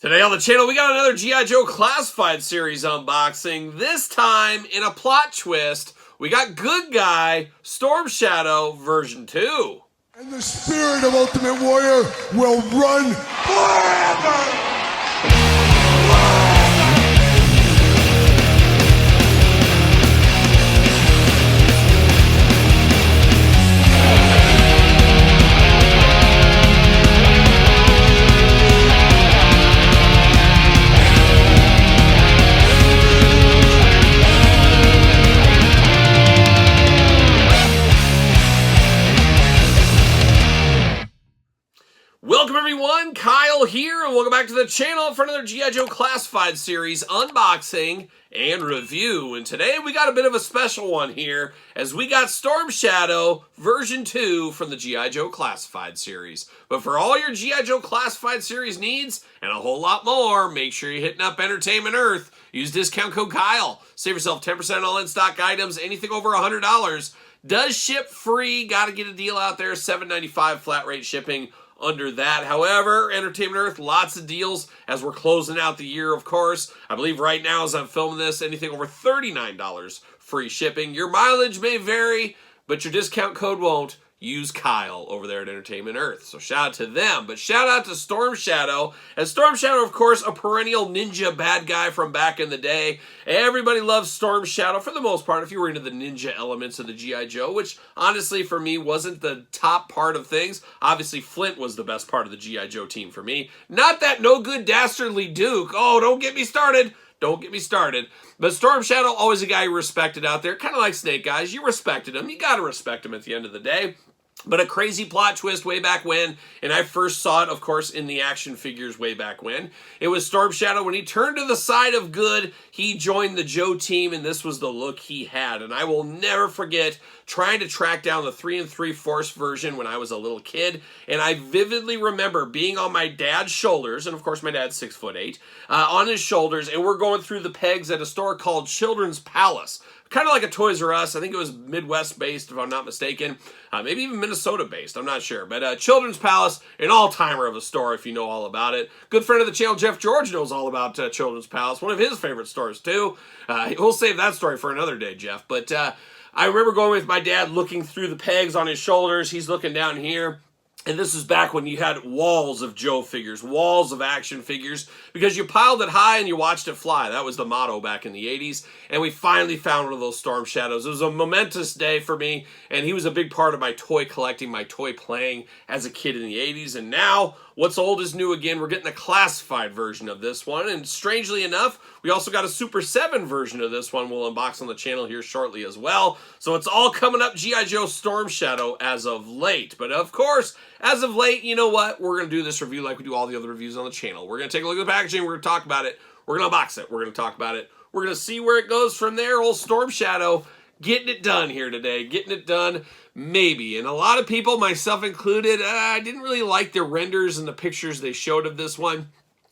Today on the channel, we got another G.I. Joe Classified Series unboxing. This time, in a plot twist, we got Good Guy Storm Shadow version 2. And the spirit of Ultimate Warrior will run forever! Welcome everyone, Kyle here, and welcome back to the channel for another G.I. Joe Classified Series unboxing and review. And today we got a bit of a special one here, as we got Storm Shadow version 2 from the G.I. Joe Classified Series. But for all your G.I. Joe Classified Series needs, and a whole lot more, make sure you're hitting up Entertainment Earth. Use discount code Kyle. Save yourself 10% on all in-stock items, anything over $100. Does ship free, gotta get a deal out there, $7.95 flat rate shipping. Under that. However, Entertainment Earth, lots of deals as we're closing out the year, of course. I believe right now as I'm filming this, anything over $39 free shipping. Your mileage may vary, but your discount code won't. Use Kyle over there at Entertainment Earth. So shout out to them. But shout out to Storm Shadow. And Storm Shadow, of course, a perennial ninja bad guy from back in the day. Everybody loves Storm Shadow for the most part if you were into the ninja elements of the G.I. Joe, which honestly for me wasn't the top part of things. Obviously Flint was the best part of the G.I. Joe team for me. Not that no good dastardly Duke. Oh, don't get me started. Don't get me started. But Storm Shadow, always a guy you respected out there. Kind of like Snake Eyes. You respected him. You got to respect him at the end of the day. But a crazy plot twist way back when, and I first saw it, of course, in the action figures way back when. It was Storm Shadow. When he turned to the side of good, he joined the Joe team, and this was the look he had. And I will never forget trying to track down the 3 3/4 version when I was a little kid. And I vividly remember being on my dad's shoulders, and of course my dad's 6'8", on his shoulders, and we're going through the pegs at a store called Children's Palace. Kind of like a Toys R Us. I think it was Midwest-based, if I'm not mistaken. Maybe even Minnesota-based. I'm not sure. But Children's Palace, an all-timer of a store if you know all about it. Good friend of the channel, Jeff George, knows all about Children's Palace. One of his favorite stores, too. We'll save that story for another day, Jeff. But I remember going with my dad, looking through the pegs on his shoulders. He's looking down here. And this is back when you had walls of Joe figures, walls of action figures, because you piled it high and you watched it fly. That was the motto back in the 80s. And we finally found one of those Storm Shadows. It was a momentous day for me, and he was a big part of my toy collecting, my toy playing as a kid in the 80s. And now, what's old is new again. We're getting a classified version of this one. And strangely enough, we also got a Super 7 version of this one we'll unbox on the channel here shortly as well. So it's all coming up G.I. Joe Storm Shadow as of late. But of course, as of late, you know what? We're going to do this review like we do all the other reviews on the channel. We're going to take a look at the packaging. We're going to talk about it. We're going to unbox it. We're going to talk about it. We're going to see where it goes from there. Old Storm Shadow getting it done here today. Getting it done, maybe. And a lot of people, myself included, I didn't really like the renders and the pictures they showed of this one.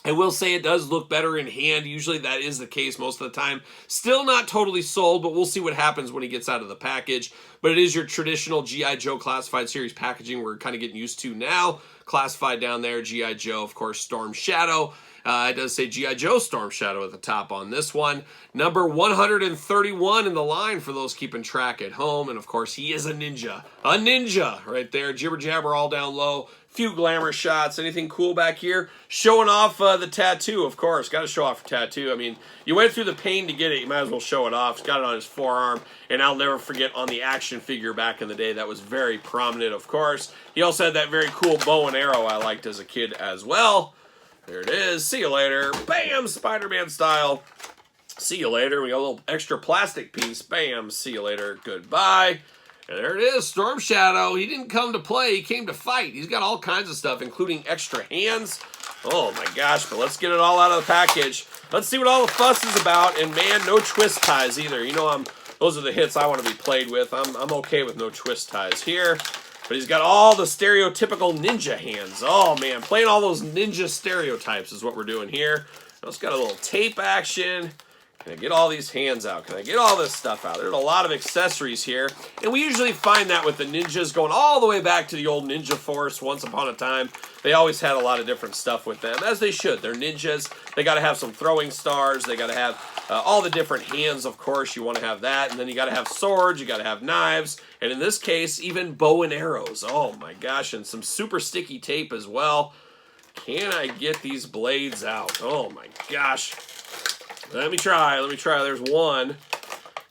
I will say it does look better in hand. Usually that is the case most of the time. Still not totally sold, but we'll see what happens when he gets out of the package. But it is your traditional G.I. Joe Classified Series packaging we're kind of getting used to now. Classified down there, G.I. Joe, of course, Storm Shadow. It does say G.I. Joe Storm Shadow at the top on this one. Number 131 in the line for those keeping track at home. And of course, he is a ninja. A ninja right there. Jibber jabber all down low. Few glamour shots. Anything cool back here? Showing off the tattoo, of course. Got to show off your tattoo. I mean, you went through the pain to get it. You might as well show it off. He's got it on his forearm. And I'll never forget on the action figure back in the day. That was very prominent, of course. He also had that very cool bow and arrow I liked as a kid as well. There it is. See you later. Bam! Spider-Man style. See you later. We got a little extra plastic piece. Bam! See you later. Goodbye. And there it is, Storm Shadow. He didn't come to play, he came to fight. He's got all kinds of stuff, including extra hands. Oh my gosh, but let's get it all out of the package. Let's see what all the fuss is about. And man, no twist ties either. You know, those are the hits I want to be played with. I'm okay with no twist ties here. But he's got all the stereotypical ninja hands. Oh man, playing all those ninja stereotypes is what we're doing here. It's got a little tape action. Can I get all these hands out? Can I get all this stuff out? There's a lot of accessories here. And we usually find that with the ninjas going all the way back to the old Ninja Force once upon a time. They always had a lot of different stuff with them, as they should. They're ninjas. They got to have some throwing stars. They got to have all the different hands, of course. You want to have that. And then you got to have swords. You got to have knives. And in this case, even bow and arrows. Oh my gosh. And some super sticky tape as well. Can I get these blades out? Oh my gosh. Let me try. There's one.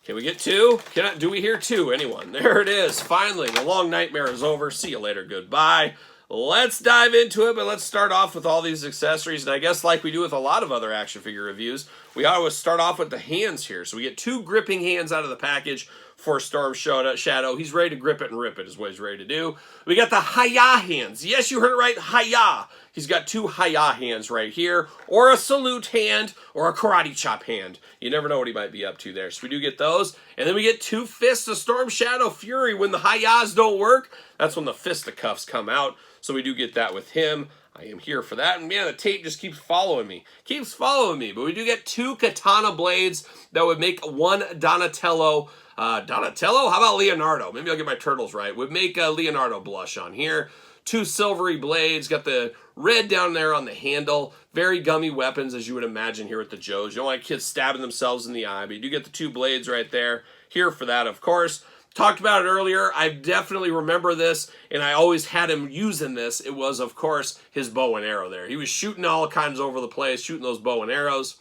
Can we get two? Do we hear two? Anyone? There it is. Finally, the long nightmare is over. See you later. Goodbye. Let's dive into it, but let's start off with all these accessories. And I guess like we do with a lot of other action figure reviews, we always start off with the hands here. So we get two gripping hands out of the package for Storm Shadow. He's ready to grip it and rip it is what he's ready to do. We got the Hi-Ya hands. Yes, you heard it right. Hi-Ya. He's got two Hi-Ya hands right here, or a salute hand, or a karate chop hand. You never know what he might be up to there. So we do get those. And then we get two fists of Storm Shadow Fury. When the Hi-Yas don't work, that's when the fisticuffs come out. So we do get that with him. I am here for that. And man, the tape just keeps following me. But we do get two katana blades that would make one Donatello. Donatello? How about Leonardo? Maybe I'll get my turtles right. Would make a Leonardo blush on here. Two silvery blades. Got the red down there on the handle. Very gummy weapons, as you would imagine here with the Joes. You don't want kids stabbing themselves in the eye, but you do get the two blades right there. Here for that, of course. Talked about it earlier. I definitely remember this, and I always had him using this. It was, of course, his bow and arrow there. He was shooting all kinds over the place, shooting those bow and arrows.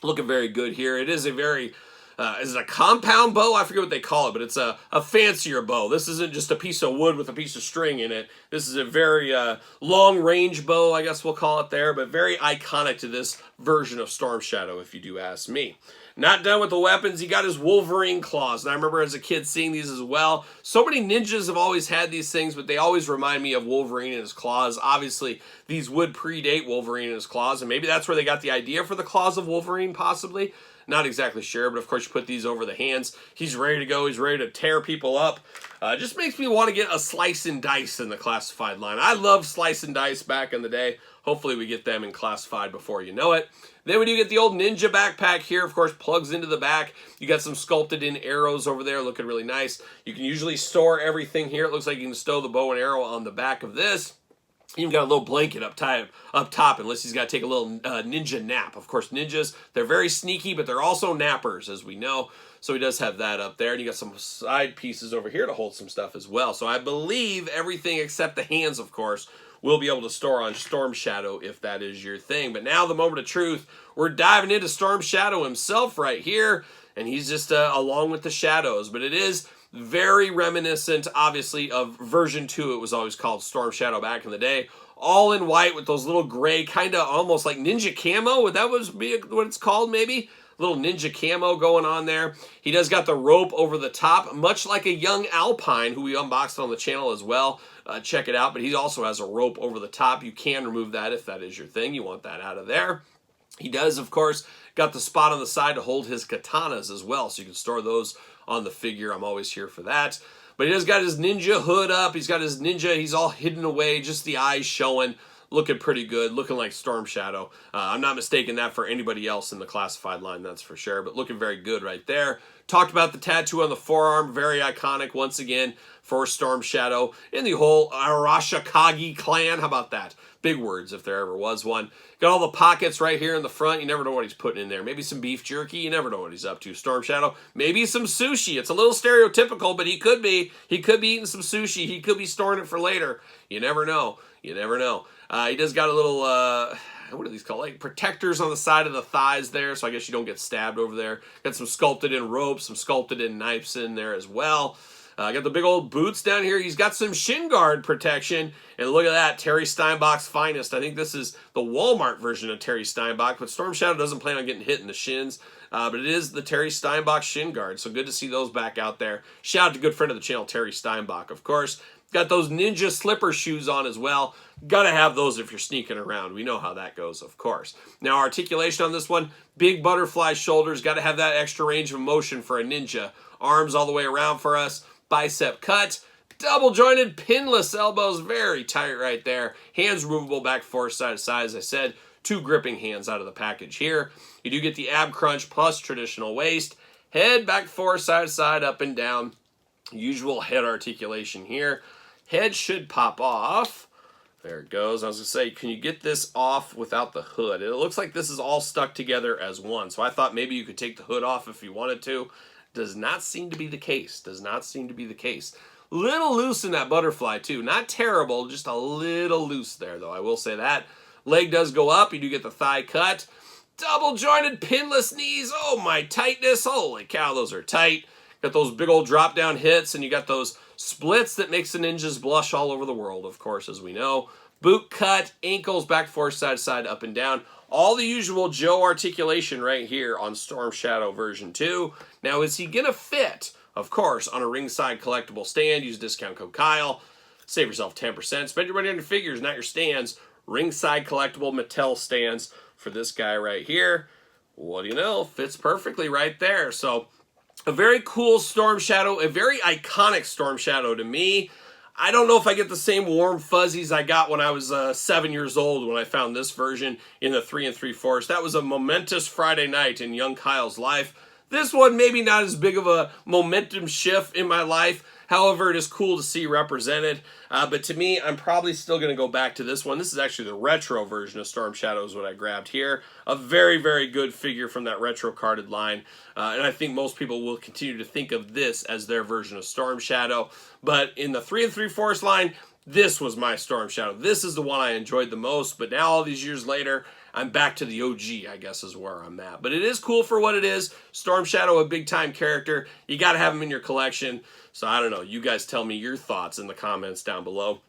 Looking very good here. It is a very... is it a compound bow? I forget what they call it, but it's a fancier bow. This isn't just a piece of wood with a piece of string in it. This is a very long-range bow, I guess we'll call it there, but very iconic to this version of Storm Shadow, if you do ask me. Not done with the weapons. He got his Wolverine claws. And I remember as a kid seeing these as well. So many ninjas have always had these things, but they always remind me of Wolverine and his claws. Obviously, these would predate Wolverine and his claws, and maybe that's where they got the idea for the claws of Wolverine, possibly. Not exactly sure, but of course you put these over the hands. He's ready to go. He's ready to tear people up. Just makes me want to get a slice and dice in the classified line. I loved slice and dice back in the day. Hopefully we get them in classified before you know it. Then we do get the old ninja backpack here. Of course, plugs into the back. You got some sculpted in arrows over there looking really nice. You can usually store everything here. It looks like you can stow the bow and arrow on the back of this. Even got a little blanket up top, unless he's got to take a little ninja nap. Of course, ninjas, they're very sneaky, but they're also nappers, as we know. So he does have that up there. And you got some side pieces over here to hold some stuff as well. So I believe everything except the hands, of course, will be able to store on Storm Shadow if that is your thing. But now the moment of truth, we're diving into Storm Shadow himself right here. And he's just along with the shadows. But it is very reminiscent, obviously, of version 2. It was always called Storm Shadow back in the day. All in white with those little gray, kind of almost like ninja camo. Would that be what it's called, maybe? Little ninja camo going on there. He does got the rope over the top, much like a young Alpine, who we unboxed on the channel as well. Check it out. But he also has a rope over the top. You can remove that if that is your thing. You want that out of there. He does, of course, got the spot on the side to hold his katanas as well. So you can store those on the figure. I'm always here for that. But he does got his ninja hood up. He's got his ninja. He's all hidden away. Just the eyes showing. Looking pretty good. Looking like Storm Shadow. I'm not mistaking that for anybody else in the classified line, that's for sure. But looking very good right there. Talked about the tattoo on the forearm. Very iconic once again for Storm Shadow. And the whole Arashikage clan. How about that? Big words if there ever was one. Got all the pockets right here in the front. You never know what he's putting in there. Maybe some beef jerky. You never know what he's up to. Storm Shadow. Maybe some sushi. It's a little stereotypical, but he could be. He could be eating some sushi. He could be storing it for later. You never know. You never know. He does got a little, what are these called? Like protectors on the side of the thighs there, so I guess you don't get stabbed over there. Got some sculpted in ropes, some sculpted in knives in there as well. Got the big old boots down here. He's got some shin guard protection. And look at that, Terry Steinbach's finest. I think this is the Walmart version of Terry Steinbach, but Storm Shadow doesn't plan on getting hit in the shins. But it is the Terry Steinbach shin guard, so good to see those back out there. Shout out to good friend of the channel, Terry Steinbach, of course. Got those ninja slipper shoes on as well. Got to have those if you're sneaking around. We know how that goes, of course. Now, articulation on this one, big butterfly shoulders. Got to have that extra range of motion for a ninja. Arms all the way around for us. Bicep cut. Double jointed pinless elbows. Very tight right there. Hands removable back forth side to side, as I said. 2 gripping hands out of the package here. You do get the ab crunch plus traditional waist. Head back forth, side to side, up and down. Usual head articulation here. Head should pop off. There it goes. I was going to say, can you get this off without the hood? It looks like this is all stuck together as one. So I thought maybe you could take the hood off if you wanted to. Does not seem to be the case. Does not seem to be the case. Little loose in that butterfly too. Not terrible, just a little loose there though. I will say that. Leg does go up. You do get the thigh cut. Double jointed pinless knees. Oh my tightness. Holy cow, those are tight. Got those big old drop down hits, and you got those splits that makes the ninjas blush all over the world, of course, as we know. Boot cut, ankles back forth, side to side, up and down. All the usual Joe articulation right here on Storm Shadow version 2. Now, is he going to fit? Of course, on a ringside collectible stand. Use discount code Kyle. Save yourself 10%. Spend your money on your figures, not your stands. Ringside collectible Mattel stands for this guy right here. What do you know? Fits perfectly right there. So, a very cool Storm Shadow, a very iconic Storm Shadow to me. I don't know if I get the same warm fuzzies I got when I was 7 years old when I found this version in the 3 3/4. That was a momentous Friday night in young Kyle's life. This one, maybe not as big of a momentum shift in my life. However, it is cool to see represented. But to me, I'm probably still going to go back to this one. This is actually the retro version of Storm Shadow is what I grabbed here. A very, very good figure from that retro carded line. And I think most people will continue to think of this as their version of Storm Shadow. But in the 3 3/4 line, this was my Storm Shadow. This is the one I enjoyed the most. But now, all these years later, I'm back to the OG, I guess is where I'm at. But it is cool for what it is. Storm Shadow, a big-time character. You got to have him in your collection. So I don't know. You guys tell me your thoughts in the comments down below.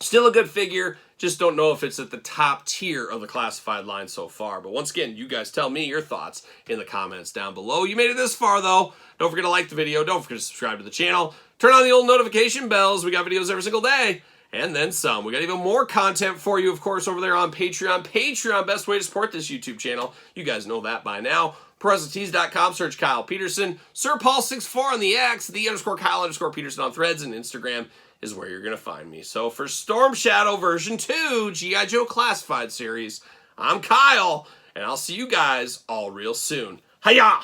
Still a good figure. Just don't know if it's at the top tier of the classified line so far. But once again, you guys tell me your thoughts in the comments down below. You made it this far, though. Don't forget to like the video. Don't forget to subscribe to the channel. Turn on the old notification bells. We got videos every single day. And then some. We got even more content for you, of course, over there on Patreon. Patreon, best way to support this YouTube channel. You guys know that by now. ProStees.com, search Kyle Peterson. Sir Paul64 on the X, _Kyle_Peterson on Threads, and Instagram is where you're going to find me. So for Storm Shadow version 2, G.I. Joe Classified Series, I'm Kyle, and I'll see you guys all real soon. Hiya!